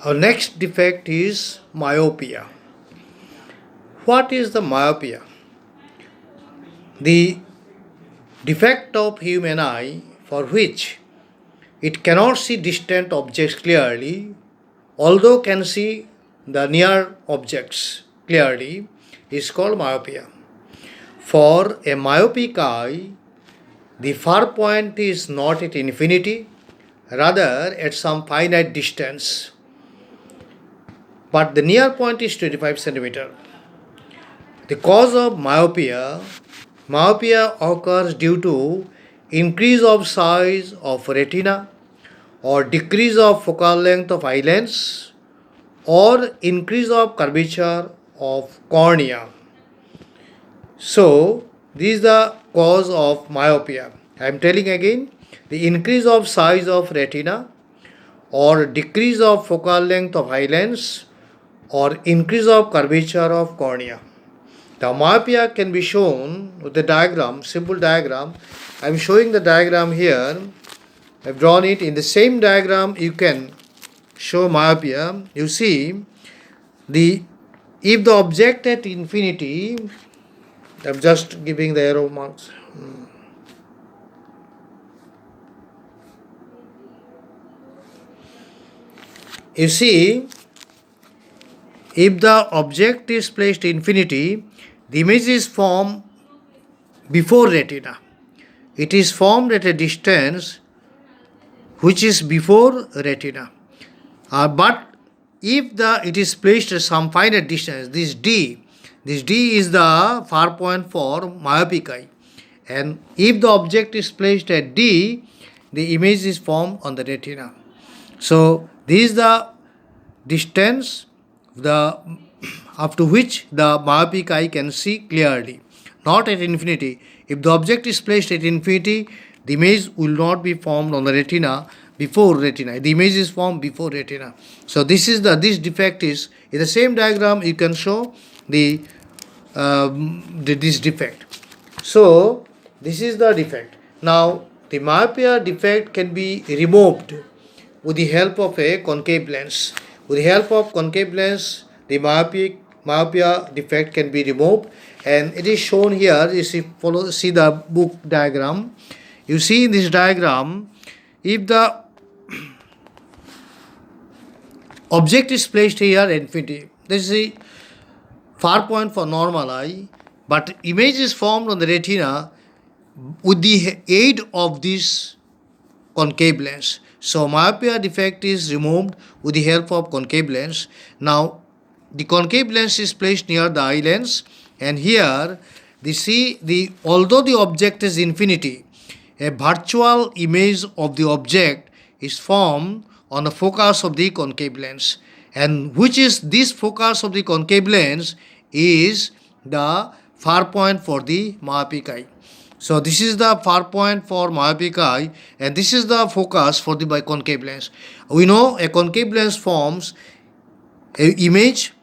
Our next defect is myopia. What is the myopia? The defect of human eye for which it cannot see distant objects clearly, although can see the near objects clearly, is called myopia. For a myopic eye, the far point is not at infinity, rather at some finite distance, but the near point is 25 centimeter. The cause of myopia occurs due to increase of size of retina or decrease of focal length of eye lens or increase of curvature of cornea. So, this is the cause of myopia. I am telling again, the increase of size of retina or decrease of focal length of eye lens or increase of curvature of cornea. The myopia can be shown with the diagram, simple diagram. I am showing the diagram here. I have drawn it. In the same diagram, you can show myopia. You see, if the object at infinity, I am just giving the arrow marks. You see, if the object is placed infinity, the image is formed before retina. It is formed at a distance which is before retina. But if it is placed at some finite distance, this D is the far point for myopic eye. And if the object is placed at D, the image is formed on the retina. So this is the distance up to which the myopic eye can see clearly, not at infinity. If the object is placed at infinity, the image will not be formed on the retina before retina. The image is formed before retina. So this defect is in the same diagram. You can show this defect. So this is the defect. Now the myopia defect can be removed with the help of a concave lens. With the help of concave lens, the myopia defect can be removed, and it is shown here. You see the book diagram. You see in this diagram, if the object is placed here at infinity, this is the far point for normal eye, but image is formed on the retina with the aid of this concave lens. So myopia defect is removed with the help of concave lens. Now the concave lens is placed near the eye lens, and here although the object is infinity, a virtual image of the object is formed on the focus of the concave lens, and which is this focus of the concave lens is the far point for the myopic eye. So this is the far point for myopic eye, and this is the focus for the concave lens. We know a concave lens forms an image.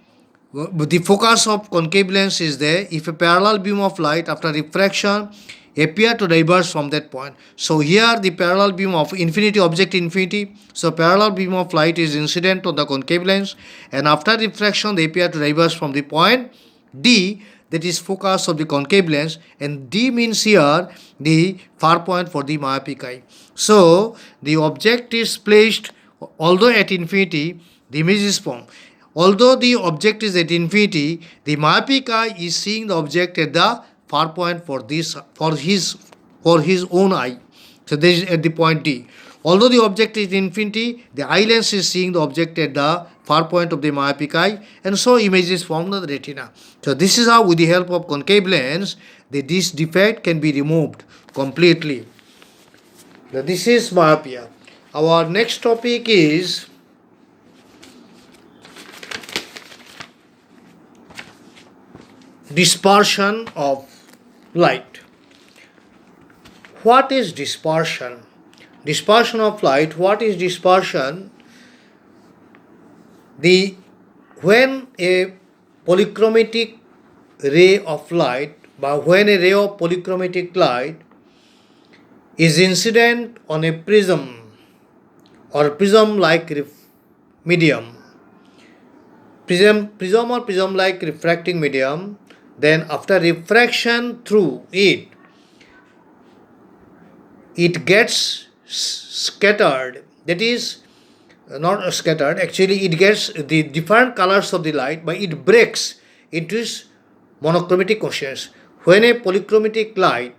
The focus of concave lens is there. If a parallel beam of light after refraction appear to diverge from that point. So here the parallel beam of infinity, object infinity. So parallel beam of light is incident on the concave lens, and after refraction they appear to diverge from the point D, that is focus of the concave lens, and D means here the far point for the myopic eye. So the object is placed, although at infinity, the image is formed. Although the object is at infinity, the myopic eye is seeing the object at the far point for his own eye. So this is at the point D. Although the object is infinity, the eye lens is seeing the object at the far point of the myopic eye, and so image is formed on the retina. So this is how, with the help of concave lens, this defect can be removed completely. Now, this is myopia. Our next topic is dispersion of light. What is dispersion? Dispersion of light. What is dispersion? When a polychromatic ray of light, when a ray of polychromatic light is incident on a prism or prism like medium, prism or prism like refracting medium, then after refraction through it, it gets scattered, that is not scattered, actually it gets the different colors of the light, but it breaks into its monochromatic constituents. When a polychromatic light,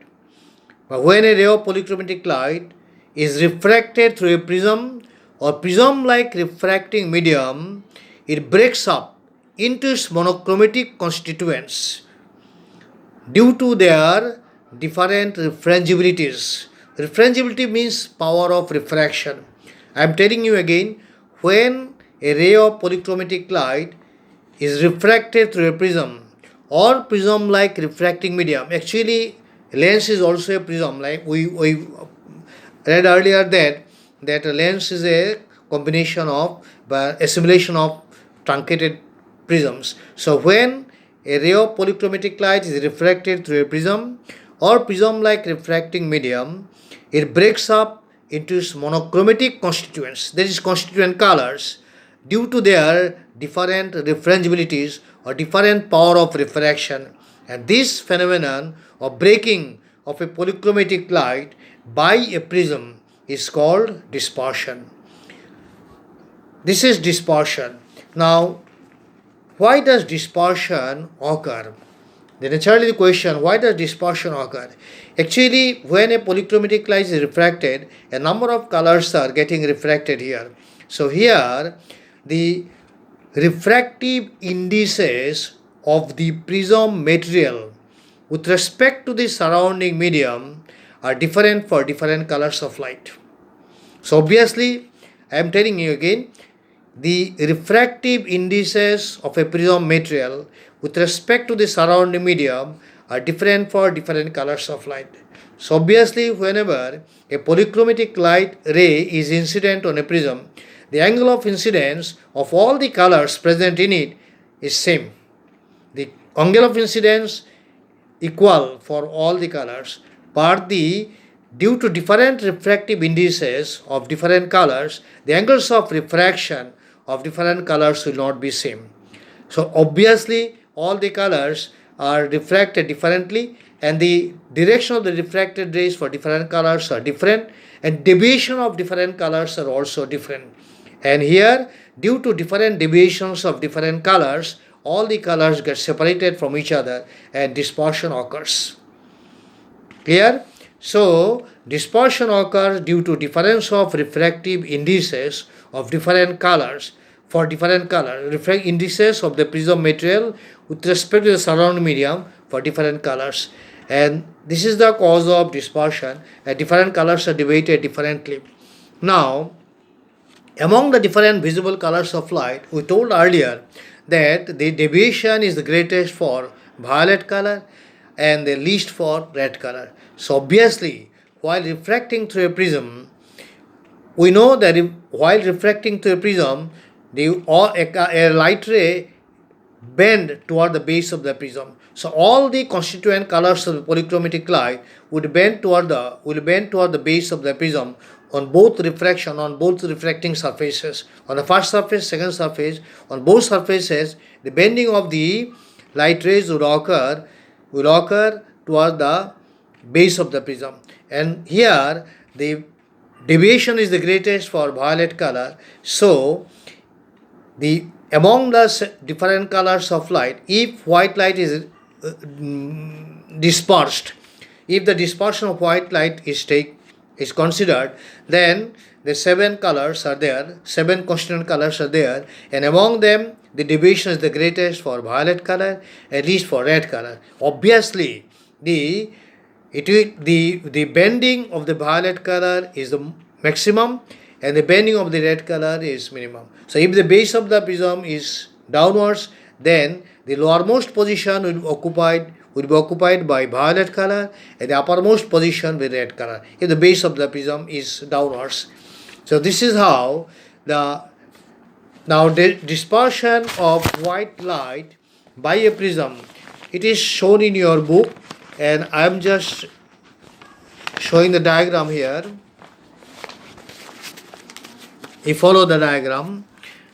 when a ray of polychromatic light is refracted through a prism or prism like refracting medium, it breaks up into its monochromatic constituents due to their different refrangibilities. Refrangibility means power of refraction. I am telling you again, when a ray of polychromatic light is refracted through a prism or prism like refracting medium, actually lens is also a prism, like we read earlier that a lens is a combination of assimilation of truncated prisms. So when a ray of polychromatic light is refracted through a prism or prism like refracting medium, it breaks up into its monochromatic constituents, that is constituent colors, due to their different refrangibilities or different power of refraction. And this phenomenon of breaking of a polychromatic light by a prism is called dispersion. This is dispersion. Now, why does dispersion occur? Then naturally the question, why does dispersion occur? Actually, when a polychromatic light is refracted, a number of colors are getting refracted here. So here, the refractive indices of the prism material with respect to the surrounding medium are different for different colors of light. So obviously, I am telling you again, the refractive indices of a prism material with respect to the surrounding medium are different for different colors of light. So obviously, whenever a polychromatic light ray is incident on a prism, the angle of incidence of all the colors present in it is same. The angle of incidence equal for all the colors, but due to different refractive indices of different colors, the angles of refraction of different colors will not be same. So obviously all the colors are refracted differently, and the direction of the refracted rays for different colors are different, and deviation of different colors are also different. And here, due to different deviations of different colors, all the colors get separated from each other and dispersion occurs. Clear? So, dispersion occurs due to difference of refractive indices of different colors for different colors, refractive indices of the prism material with respect to the surrounding medium for different colors. And this is the cause of dispersion, and different colors are deviated differently. Now, among the different visible colors of light, we told earlier that the deviation is the greatest for violet color and the least for red color. So obviously, while refracting through a prism, we know that while refracting through a prism, a light ray bend toward the base of the prism. So all the constituent colors of the polychromatic light would bend toward the base of the prism on both refracting surfaces. On the first surface, second surface, on both surfaces, the bending of the light rays will occur toward the base of the prism. And here the deviation is the greatest for violet color. So among the different colors of light, if white light is dispersed, if the dispersion of white light is considered, then the seven constituent colors are there, and among them the deviation is the greatest for violet color, at least for red color. Obviously, the bending of the violet color is the maximum, and the bending of the red color is minimum. So if the base of the prism is downwards, then the lowermost position will be occupied by violet color, and the uppermost position with red color if the base of the prism is downwards. So this is how the dispersion of white light by a prism, it is shown in your book, and I am just showing the diagram here. You follow the diagram.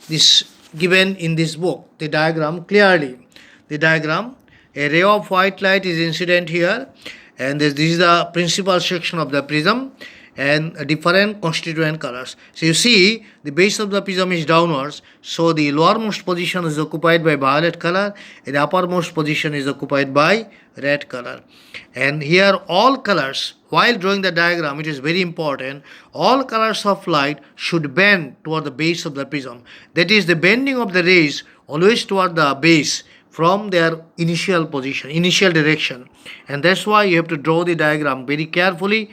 This given in this book, the diagram clearly. The diagram, a ray of white light is incident here, and this is the principal section of the prism, and different constituent colors. So you see the base of the prism is downwards, so the lowermost position is occupied by violet color and the uppermost position is occupied by red color. And here all colors, while drawing the diagram, it is very important, all colors of light should bend toward the base of the prism. That is, the bending of the rays always toward the base from their initial position, initial direction. And that's why you have to draw the diagram very carefully.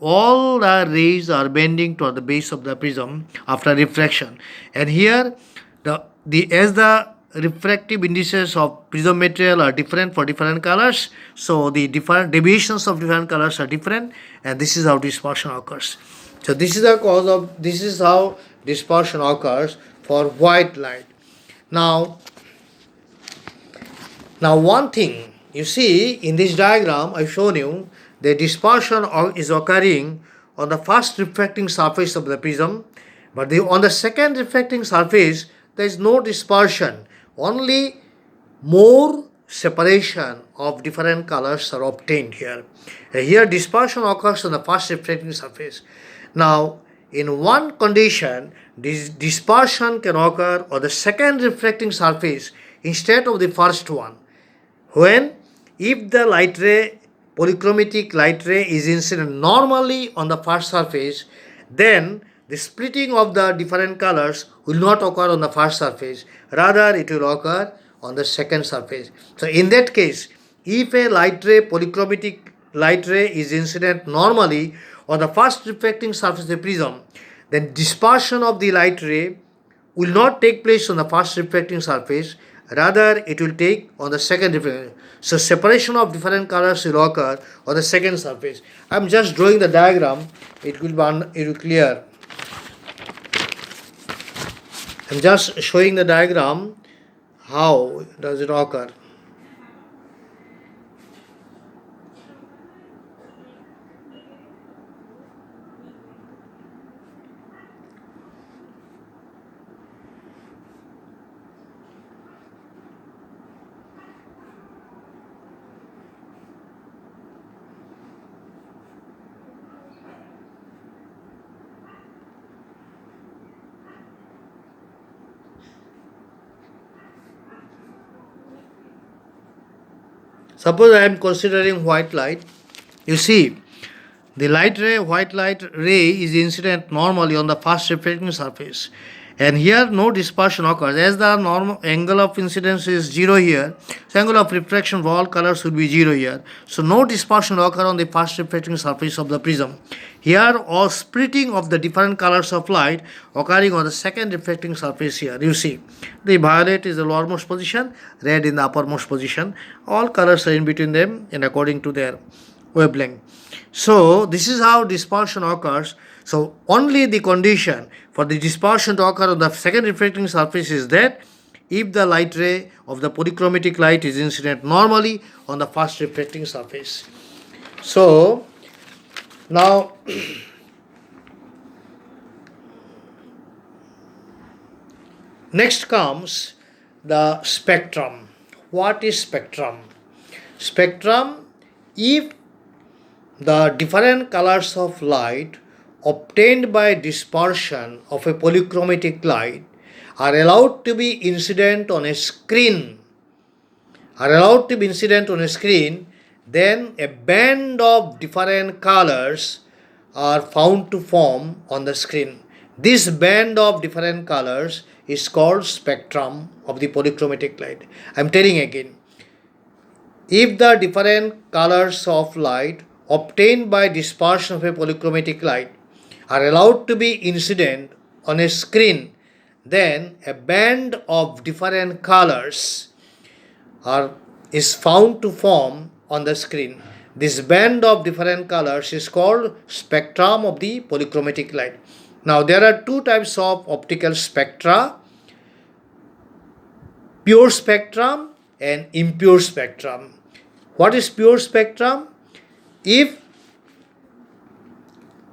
All the rays are bending toward the base of the prism after refraction. And here, as the refractive indices of prism material are different for different colors, so the different deviations of different colors are different, and this is how dispersion occurs. So this is how dispersion occurs for white light. Now one thing, you see in this diagram I've shown you the dispersion is occurring on the first refracting surface of the prism, but on the second refracting surface there is no dispersion, only more separation of different colors are obtained here. Here dispersion occurs on the first refracting surface. Now in one condition, this dispersion can occur on the second refracting surface instead of the first one. If the light ray, polychromatic light ray is incident normally on the first surface, then the splitting of the different colors will not occur on the first surface, rather it will occur on the second surface. So in that case, if a light ray, polychromatic light ray is incident normally on the first refracting surface of the prism, then dispersion of the light ray will not take place on the first refracting surface, rather it will take on the second refracting. So separation of different colors will occur on the second surface. I am just drawing the diagram, it will clear. I am just showing the diagram, how does it occur. Suppose I am considering white light. You see, the white light ray is incident normally on the first refracting surface. And here no dispersion occurs. As the normal angle of incidence is 0 here, so angle of refraction of all colors will be 0 here. So no dispersion occur on the first refracting surface of the prism. Here all splitting of the different colors of light occurring on the second refracting surface here. You see, the violet is the lowermost position, red in the uppermost position. All colors are in between them and according to their wavelength. So this is how dispersion occurs. So only the condition for the dispersion to occur on the second refracting surface is that if the light ray of the polychromatic light is incident normally on the first refracting surface. So now next comes the spectrum. What is spectrum? Spectrum, if the different colors of light obtained by dispersion of a polychromatic light are allowed to be incident on a screen, then a band of different colors are found to form on the screen. This band of different colors is called spectrum of the polychromatic light. I am telling again, if the different colors of light obtained by dispersion of a polychromatic light are allowed to be incident on a screen, then a band of different colors is found to form on the screen. This band of different colors is called spectrum of the polychromatic light. Now there are two types of optical spectra: pure spectrum and impure spectrum. What is pure spectrum? If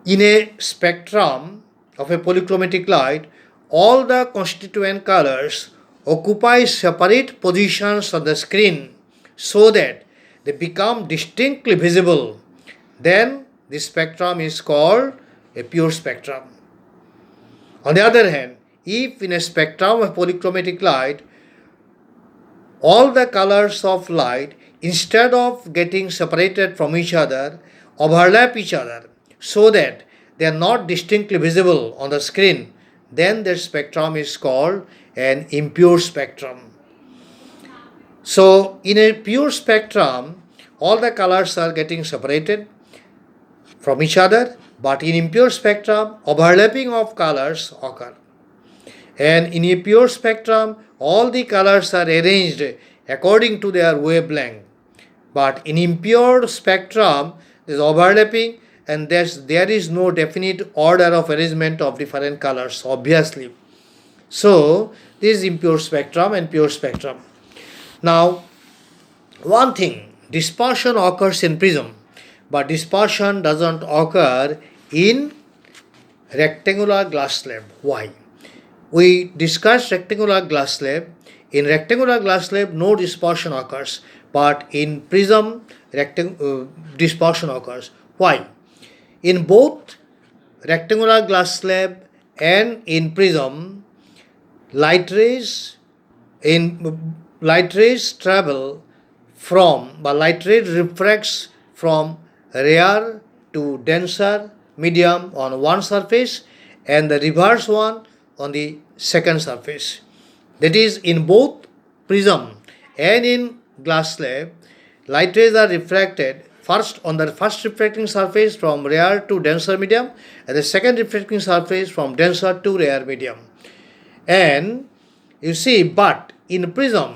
in a spectrum of a polychromatic light, all the constituent colors occupy separate positions on the screen so that they become distinctly visible, then the spectrum is called a pure spectrum. On the other hand, if in a spectrum of polychromatic light, all the colors of light, instead of getting separated from each other, overlap each other so that they are not distinctly visible on the screen, then the spectrum is called an impure spectrum. So, in a pure spectrum, all the colors are getting separated from each other, but in impure spectrum, overlapping of colors occur. And in a pure spectrum, all the colors are arranged according to their wavelength. But in impure spectrum, there is overlapping and there is no definite order of arrangement of different colors, obviously. So, this is impure spectrum and pure spectrum. Now, one thing, dispersion occurs in prism, but dispersion doesn't occur in rectangular glass slab. Why? We discussed rectangular glass slab. In rectangular glass slab, no dispersion occurs, but in prism, dispersion occurs. Why? In both rectangular glass slab and in prism, light rays travel light ray refracts from rare to denser medium on one surface and the reverse one on the second surface. That is, in both prism and in glass slab, light rays are refracted first on the first refracting surface from rare to denser medium and the second refracting surface from denser to rare medium. And you see, but in prism,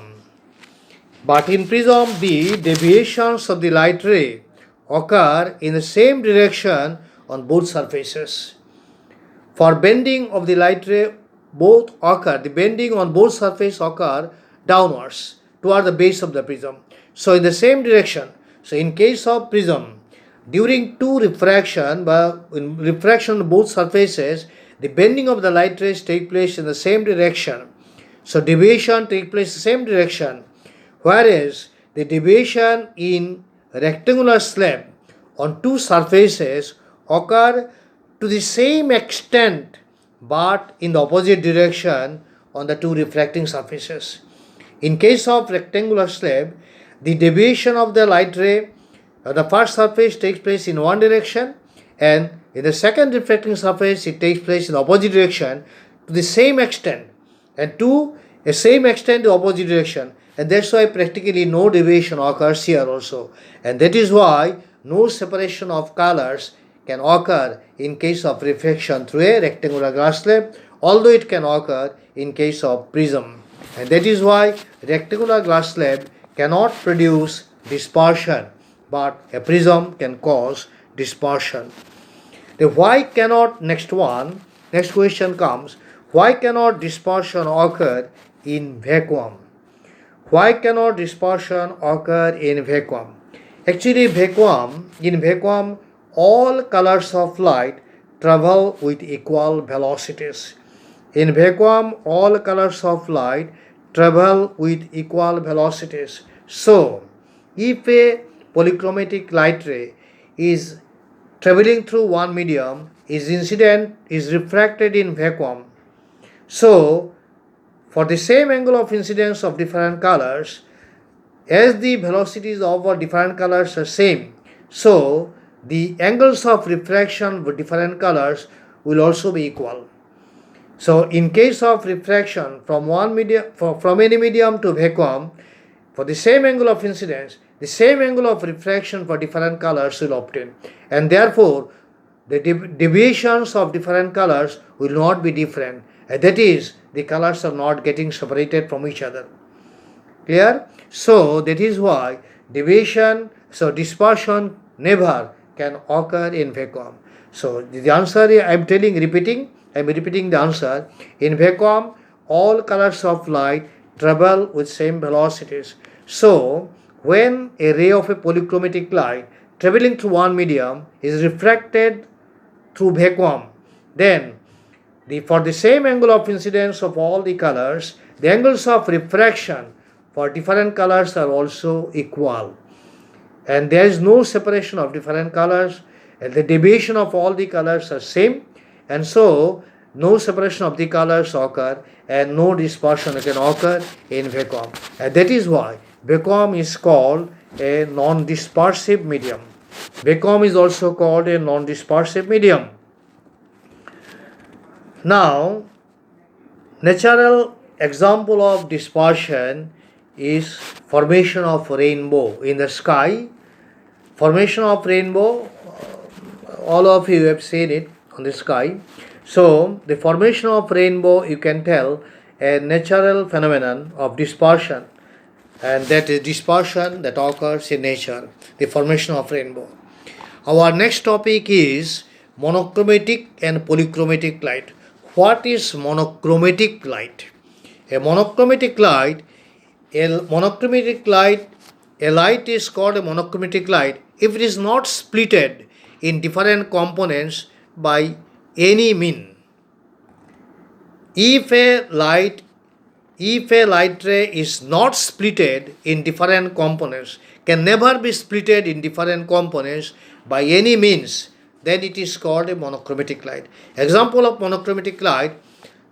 the deviations of the light ray occur in the same direction on both surfaces. For bending of the light ray, the bending on both surfaces occur downwards toward the base of the prism. So in the same direction. So in case of prism, during refraction on both surfaces, the bending of the light rays take place in the same direction. So deviation take place in the same direction. Whereas the deviation in rectangular slab on two surfaces occur to the same extent but in the opposite direction on the two refracting surfaces. In case of rectangular slab, the deviation of the light ray the first surface takes place in one direction and in the second refracting surface it takes place in the opposite direction to the same extent and to a same extent the opposite direction. And that's why practically no deviation occurs here also. And that is why no separation of colors can occur in case of refraction through a rectangular glass slab, although it can occur in case of prism. And that is why rectangular glass slab cannot produce dispersion, but a prism can cause dispersion. Next question comes, why cannot dispersion occur in vacuum? Why cannot dispersion occur in vacuum? Actually, in vacuum, all colors of light travel with equal velocities. In vacuum, all colors of light travel with equal velocities. So, if a polychromatic light ray is traveling through one medium, is refracted in vacuum. So, for the same angle of incidence of different colors, as the velocities of our different colors are same, so the angles of refraction with different colors will also be equal. So in case of refraction from any medium to vacuum, for the same angle of incidence, the same angle of refraction for different colors will obtain, and therefore the deviations of different colors will not be different. And that is, the colors are not getting separated from each other. Clear? So that is why dispersion never can occur in vacuum. So the answer I am repeating the answer. In vacuum, all colors of light travel with same velocities. So when a ray of a polychromatic light traveling through one medium is refracted through vacuum, then For the same angle of incidence of all the colors, the angles of refraction for different colors are also equal. And there is no separation of different colors, and the deviation of all the colors are same, and so no separation of the colors occur and no dispersion can occur in vacuum. And that is why vacuum is called a non-dispersive medium. Vacuum is also called a non-dispersive medium. Now, natural example of dispersion is formation of rainbow in the sky. Formation of rainbow, all of you have seen it on the sky. So the formation of rainbow, you can tell, a natural phenomenon of dispersion, and that is dispersion that occurs in nature, the formation of rainbow. Our next topic is monochromatic and polychromatic light. What is monochromatic light? A monochromatic light, a light is called a monochromatic light if it is not splitted in different components by any mean. If a light ray is not splitted in different components, can never be splitted in different components by any means, then it is called a monochromatic light. Example of monochromatic light,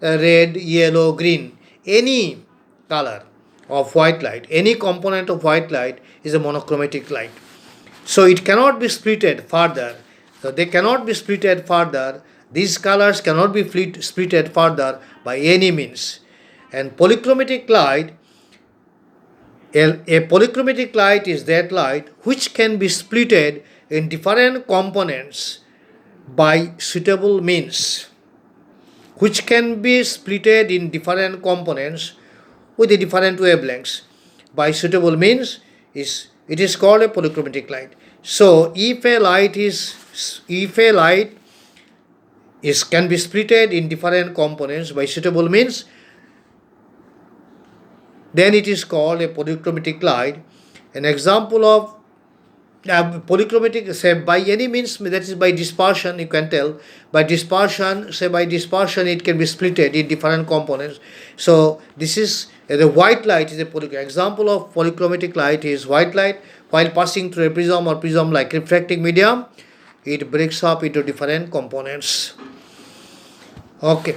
red, yellow, green, any color of white light, any component of white light is a monochromatic light. So it cannot be splitted further. So they cannot be splitted further. These colors cannot be splitted further by any means. And polychromatic light, a polychromatic light is that light which can be splitted in different components by suitable means. Which can be splitted in different components with the different wavelengths by suitable means, it is called a polychromatic light. So if a light can be splitted in different components by suitable means, then it is called a polychromatic light. An example of polychromatic, say by any means, that is by dispersion, you can tell. By dispersion it can be splitted in different components. So this is the white light is a example of polychromatic light is white light. While passing through a prism or prism-like refracting medium, it breaks up into different components. Okay.